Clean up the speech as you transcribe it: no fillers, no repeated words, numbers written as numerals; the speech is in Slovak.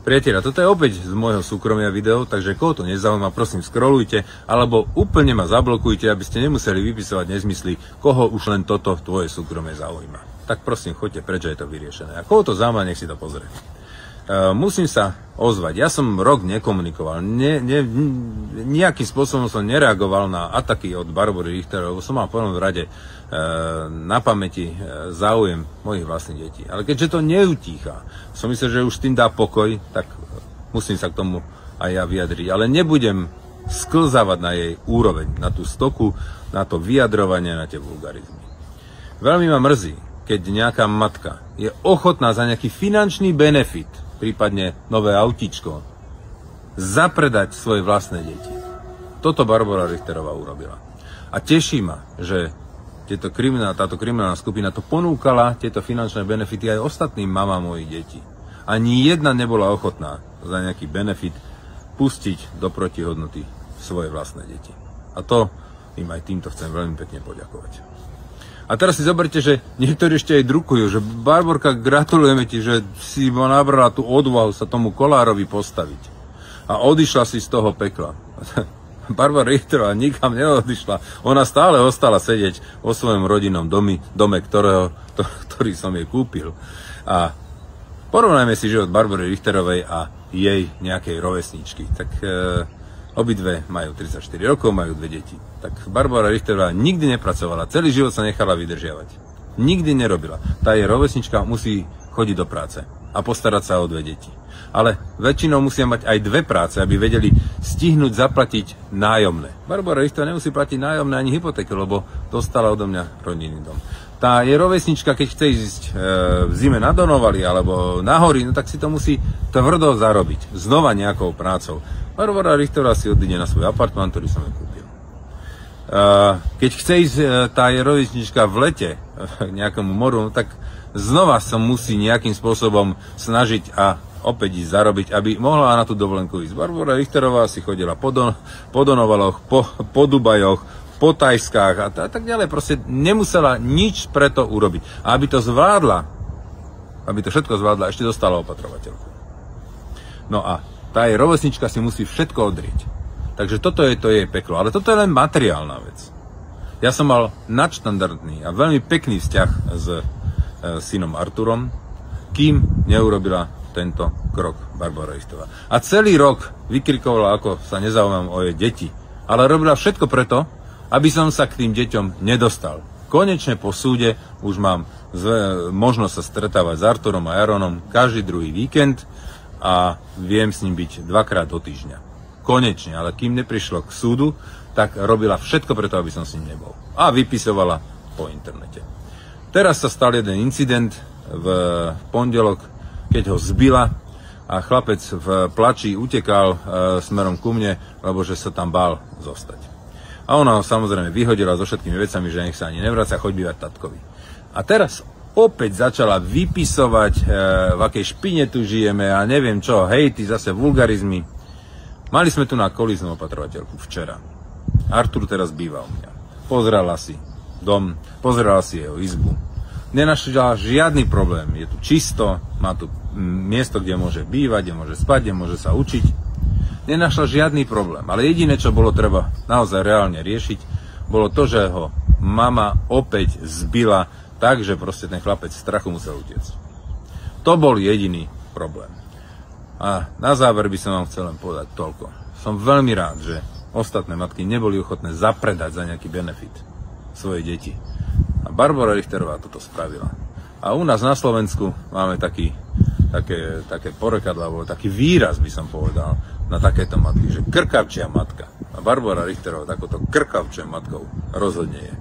Priatelia, toto je opäť z môjho súkromia video, takže koho to nezaujíma, prosím scrollujte, alebo úplne ma zablokujte, aby ste nemuseli vypisovať nezmysly, koho už len toto tvoje súkromie zaujíma. Tak prosím, choďte preč, je to vyriešené. A koho to zaujíma, nech si to pozrie. Musím sa ozvať. Ja som rok nekomunikoval, nejakým spôsobom som nereagoval na ataky od Barbory Richterovej, lebo som mal v prvom rade na pamäti záujem mojich vlastných detí. Ale keďže to neutícha, som myslel, že už tým dá pokoj, tak musím sa k tomu aj ja vyjadriť. Ale nebudem sklzávať na jej úroveň, na tú stoku, na to vyjadrovanie, na tie vulgarizmy. Veľmi ma mrzí, keď nejaká matka je ochotná za nejaký finančný benefit, prípadne nové autíčko, zapredať svoje vlastné deti. Toto Barbora Richterová urobila. A teší ma, že táto kriminálna skupina to ponúkala, tieto finančné benefity aj ostatným mamám mojich detí. Ani jedna nebola ochotná za nejaký benefit pustiť do protihodnoty svoje vlastné deti. A to im aj týmto chcem veľmi pekne poďakovať. A teraz si zoberte, že niektorí ešte aj drukujú, že Barborka, gratulujeme ti, že si nabrala tú odvahu sa tomu Kollárovi postaviť. A odišla si z toho pekla. Barbora Richterová nikam neodišla. Ona stále ostala sedieť vo svojom rodinnom dome, ktorý som jej kúpil. A porovnajme si život Barbory Richterovej a jej nejakej rovesničky. Tak obidve majú 34 rokov, majú 2 deti. Tak Barbora Richterová nikdy nepracovala, celý život sa nechala vydržiavať. Nikdy nerobila. Tá jej rovesnička musí chodiť do práce a postarať sa o 2 deti. Ale väčšinou musia mať aj 2 práce, aby vedeli stihnúť zaplatiť nájomné. Barbora Richterová nemusí platiť nájomné ani hypotéky, lebo dostala odo mňa rodinný dom. Tá je rovesnička, keď chce ísť v zime na Donovali alebo na hory, no tak si to musí tvrdo zarobiť. Znova nejakou prácou. Barbora Richterová si odíde na svoj apartmán, ktorý som jej kúpil. Keď chce ísť tá je rovesnička v lete k nejakému moru, no tak znova sa musí nejakým spôsobom snažiť a opäť ísť zarobiť, aby mohla na tú dovolenku ísť. Barbora Richterová si chodila po Donovaloch, po Dubajoch, po Tajskách a tak ďalej. Proste nemusela nič preto urobiť. A aby to všetko zvládla, ešte dostala opatrovateľku. No a tá jej rovesnička si musí všetko odrieť. Takže toto je to jej peklo. Ale toto je len materiálna vec. Ja som mal nadštandardný a veľmi pekný vzťah s synom Arturom, kým neurobila tento krok Barbora Richterová. A celý rok vykrikovala, ako sa nezaujímam o jej deti. Ale robila všetko preto, aby som sa k tým deťom nedostal. Konečne po súde už mám možnosť sa stretávať s Arturom a Jaronom každý druhý víkend a viem s ním byť 2-krát do týždňa. Konečne, ale kým neprišlo k súdu, tak robila všetko preto, aby som s ním nebol. A vypisovala po internete. Teraz sa stal jeden incident v pondelok, keď ho zbila a chlapec v plači utekal smerom ku mne, lebo že sa tam bál zostať. A ona ho samozrejme vyhodila so všetkými vecami, že nech sa ani nevracia, choď bývať tatkovi. A teraz opäť začala vypisovať, v akej špine tu žijeme a neviem čo, hejty, zase vulgarizmy. Mali sme tu na kolíznú opatrovateľku včera. Artur teraz býva u mňa. Pozerala si dom, pozerala si jeho izbu. Nenašla žiadny problém. Je tu čisto, má tu miesto, kde môže bývať, kde môže spať, kde môže sa učiť. Nenašla žiadny problém. Ale jediné, čo bolo treba naozaj reálne riešiť, bolo to, že ho mama opäť zbila tak, že proste ten chlapec v strachu musel utiecť. To bol jediný problém. A na záver by som vám chcel len povedať toľko. Som veľmi rád, že ostatné matky neboli ochotné zapredať za nejaký benefit svoje deti. A Barbora Richterová toto spravila. A u nás na Slovensku máme také porekadlo, alebo taký výraz by som povedal na takéto matky, že krkavčia matka. A Barbora Richterová takouto krkavčia matkou rozhodne je.